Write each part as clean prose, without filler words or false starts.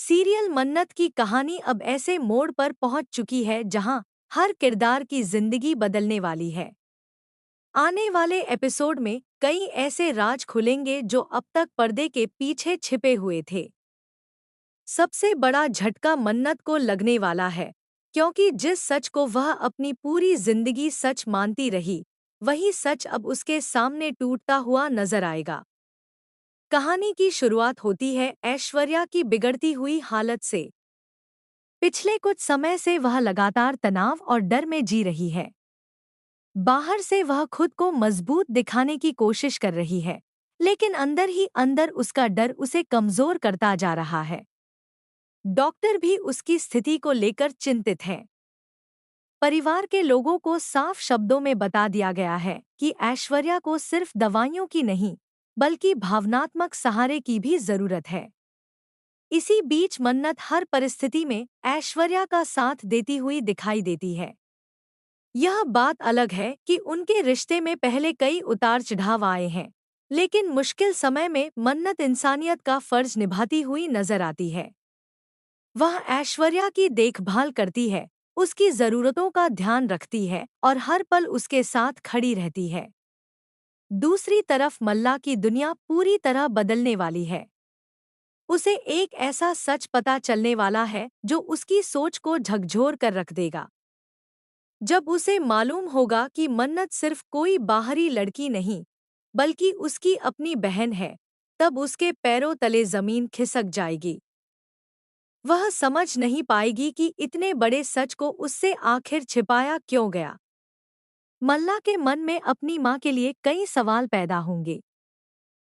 Serial मन्नत की कहानी अब ऐसे मोड़ पर पहुंच चुकी है जहां हर किरदार की जिंदगी बदलने वाली है। आने वाले एपिसोड में कई ऐसे राज खुलेंगे जो अब तक पर्दे के पीछे छिपे हुए थे। सबसे बड़ा झटका मन्नत को लगने वाला है, क्योंकि जिस सच को वह अपनी पूरी जिंदगी सच मानती रही, वही सच अब उसके सामने टूटता हुआ नजर आएगा। कहानी की शुरुआत होती है ऐश्वर्या की बिगड़ती हुई हालत से। पिछले कुछ समय से वह लगातार तनाव और डर में जी रही है। बाहर से वह खुद को मजबूत दिखाने की कोशिश कर रही है, लेकिन अंदर ही अंदर उसका डर उसे कमजोर करता जा रहा है। डॉक्टर भी उसकी स्थिति को लेकर चिंतित हैं। परिवार के लोगों को साफ शब्दों में बता दिया गया है कि ऐश्वर्या को सिर्फ दवाइयों की नहीं, बल्कि भावनात्मक सहारे की भी जरूरत है। इसी बीच मन्नत हर परिस्थिति में ऐश्वर्या का साथ देती हुई दिखाई देती है। यह बात अलग है कि उनके रिश्ते में पहले कई उतार चढ़ाव आए हैं, लेकिन मुश्किल समय में मन्नत इंसानियत का फर्ज निभाती हुई नजर आती है। वह ऐश्वर्या की देखभाल करती है, उसकी जरूरतों का ध्यान रखती है और हर पल उसके साथ खड़ी रहती है। दूसरी तरफ मल्ला की दुनिया पूरी तरह बदलने वाली है। उसे एक ऐसा सच पता चलने वाला है जो उसकी सोच को झकझोर कर रख देगा। जब उसे मालूम होगा कि मन्नत सिर्फ कोई बाहरी लड़की नहीं, बल्कि उसकी अपनी बहन है, तब उसके पैरों तले जमीन खिसक जाएगी। वह समझ नहीं पाएगी कि इतने बड़े सच को उससे आखिर छिपाया क्यों गया। मल्ला के मन में अपनी माँ के लिए कई सवाल पैदा होंगे।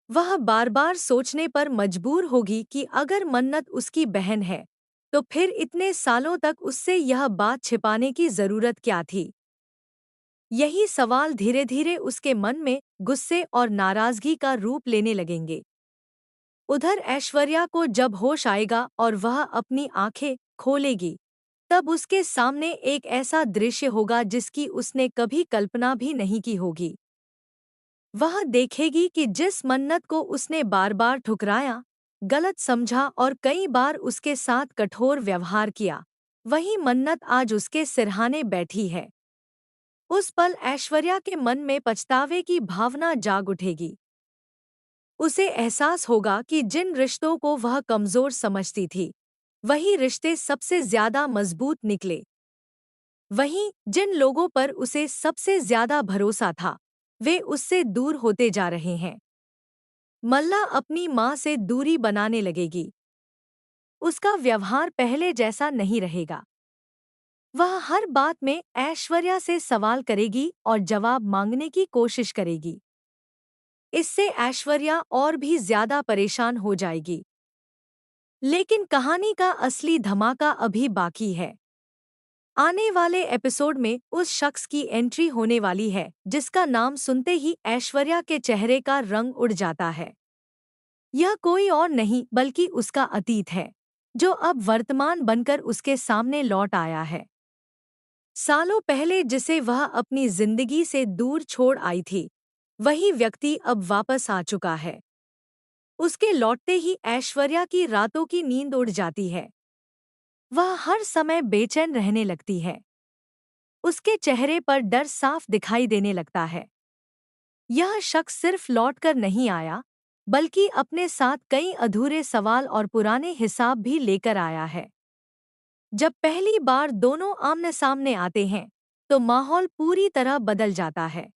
वह बार बार सोचने पर मजबूर होगी कि अगर मन्नत उसकी बहन है, तो फिर इतने सालों तक उससे यह बात छिपाने की जरूरत क्या थी। यही सवाल धीरे धीरे उसके मन में गुस्से और नाराजगी का रूप लेने लगेंगे। उधर ऐश्वर्या को जब होश आएगा और वह अपनी आंखें खोलेगी, तब उसके सामने एक ऐसा दृश्य होगा जिसकी उसने कभी कल्पना भी नहीं की होगी। वह देखेगी कि जिस मन्नत को उसने बार बार ठुकराया, गलत समझा और कई बार उसके साथ कठोर व्यवहार किया, वही मन्नत आज उसके सिरहाने बैठी है। उस पल ऐश्वर्या के मन में पछतावे की भावना जाग उठेगी। उसे एहसास होगा कि जिन रिश्तों को वह कमजोर समझती थी, वही रिश्ते सबसे ज्यादा मजबूत निकले। वहीं जिन लोगों पर उसे सबसे ज्यादा भरोसा था, वे उससे दूर होते जा रहे हैं। मल्ला अपनी माँ से दूरी बनाने लगेगी। उसका व्यवहार पहले जैसा नहीं रहेगा। वह हर बात में ऐश्वर्या से सवाल करेगी और जवाब मांगने की कोशिश करेगी। इससे ऐश्वर्या और भी ज्यादा परेशान हो जाएगी। लेकिन कहानी का असली धमाका अभी बाकी है। आने वाले एपिसोड में उस शख्स की एंट्री होने वाली है जिसका नाम सुनते ही ऐश्वर्या के चेहरे का रंग उड़ जाता है। यह कोई और नहीं बल्कि उसका अतीत है, जो अब वर्तमान बनकर उसके सामने लौट आया है। सालों पहले जिसे वह अपनी जिंदगी से दूर छोड़ आई थी, वही व्यक्ति अब वापस आ चुका है। उसके लौटते ही ऐश्वर्या की रातों की नींद उड़ जाती है। वह हर समय बेचैन रहने लगती है। उसके चेहरे पर डर साफ दिखाई देने लगता है। यह शख्स सिर्फ लौटकर नहीं आया, बल्कि अपने साथ कई अधूरे सवाल और पुराने हिसाब भी लेकर आया है। जब पहली बार दोनों आमने सामने आते हैं, तो माहौल पूरी तरह बदल जाता है।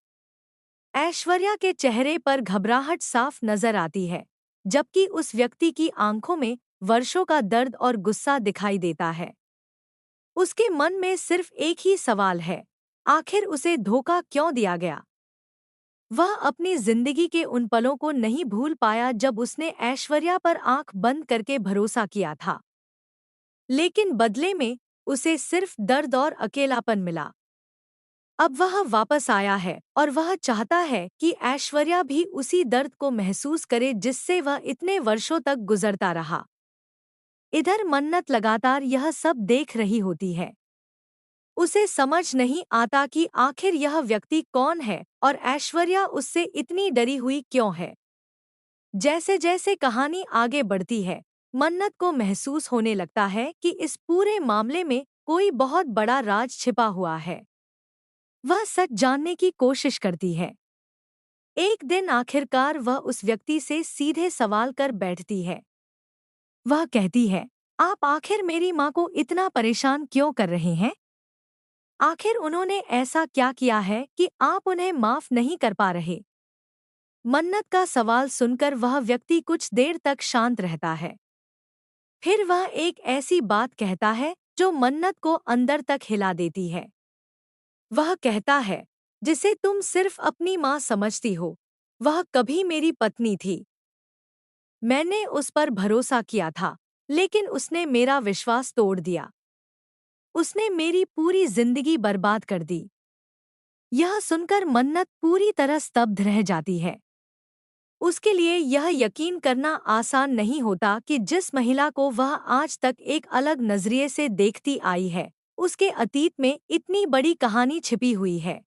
ऐश्वर्या के चेहरे पर घबराहट साफ नजर आती है, जबकि उस व्यक्ति की आंखों में वर्षों का दर्द और गुस्सा दिखाई देता है। उसके मन में सिर्फ एक ही सवाल है, आखिर उसे धोखा क्यों दिया गया। वह अपनी जिंदगी के उन पलों को नहीं भूल पाया जब उसने ऐश्वर्या पर आंख बंद करके भरोसा किया था, लेकिन बदले में उसे सिर्फ दर्द और अकेलापन मिला। अब वह वापस आया है और वह चाहता है कि ऐश्वर्या भी उसी दर्द को महसूस करे जिससे वह इतने वर्षों तक गुजरता रहा। इधर मन्नत लगातार यह सब देख रही होती है। उसे समझ नहीं आता कि आखिर यह व्यक्ति कौन है और ऐश्वर्या उससे इतनी डरी हुई क्यों है। जैसे जैसे कहानी आगे बढ़ती है, मन्नत को महसूस होने लगता है कि इस पूरे मामले में कोई बहुत बड़ा राज छिपा हुआ है। वह सच जानने की कोशिश करती है। एक दिन आखिरकार वह उस व्यक्ति से सीधे सवाल कर बैठती है। वह कहती है, आप आखिर मेरी माँ को इतना परेशान क्यों कर रहे हैं? आखिर उन्होंने ऐसा क्या किया है कि आप उन्हें माफ नहीं कर पा रहे? मन्नत का सवाल सुनकर वह व्यक्ति कुछ देर तक शांत रहता है। फिर वह एक ऐसी बात कहता है जो मन्नत को अंदर तक हिला देती है। वह कहता है, जिसे तुम सिर्फ अपनी माँ समझती हो, वह कभी मेरी पत्नी थी। मैंने उस पर भरोसा किया था, लेकिन उसने मेरा विश्वास तोड़ दिया। उसने मेरी पूरी जिंदगी बर्बाद कर दी। यह सुनकर मन्नत पूरी तरह स्तब्ध रह जाती है। उसके लिए यह यकीन करना आसान नहीं होता कि जिस महिला को वह आज तक एक अलग नजरिए से देखती आई है, उसके अतीत में इतनी बड़ी कहानी छिपी हुई है।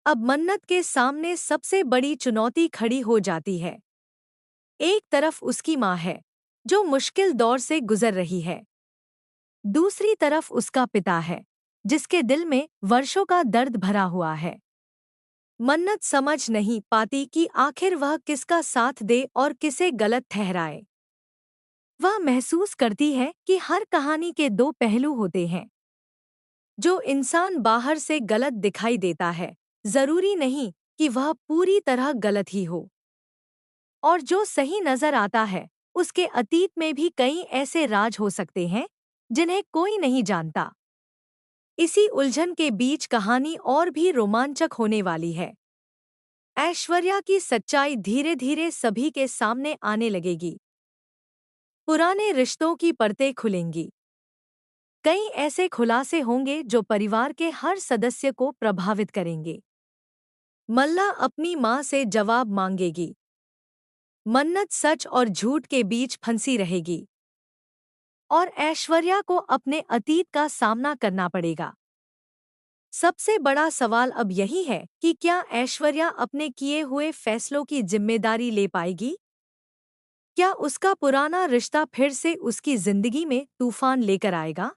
अब मन्नत के सामने सबसे बड़ी चुनौती खड़ी हो जाती है। एक तरफ उसकी माँ है, जो मुश्किल दौर से गुजर रही है। दूसरी तरफ उसका पिता है, जिसके दिल में वर्षों का दर्द भरा हुआ है। मन्नत समझ नहीं पाती कि आखिर वह किसका साथ दे और किसे गलत ठहराए। वह महसूस करती है कि हर कहानी के दो पहलू होते हैं। जो इंसान बाहर से गलत दिखाई देता है, जरूरी नहीं कि वह पूरी तरह गलत ही हो। और जो सही नजर आता है, उसके अतीत में भी कई ऐसे राज हो सकते हैं जिन्हें कोई नहीं जानता। इसी उलझन के बीच कहानी और भी रोमांचक होने वाली है। ऐश्वर्या की सच्चाई धीरे धीरे सभी के सामने आने लगेगी। पुराने रिश्तों की परतें खुलेंगी। कई ऐसे खुलासे होंगे जो परिवार के हर सदस्य को प्रभावित करेंगे। मल्ला अपनी माँ से जवाब मांगेगी। मन्नत सच और झूठ के बीच फंसी रहेगी। और ऐश्वर्या को अपने अतीत का सामना करना पड़ेगा। सबसे बड़ा सवाल अब यही है कि क्या ऐश्वर्या अपने किए हुए फैसलों की जिम्मेदारी ले पाएगी? क्या उसका पुराना रिश्ता फिर से उसकी जिंदगी में तूफान लेकर आएगा?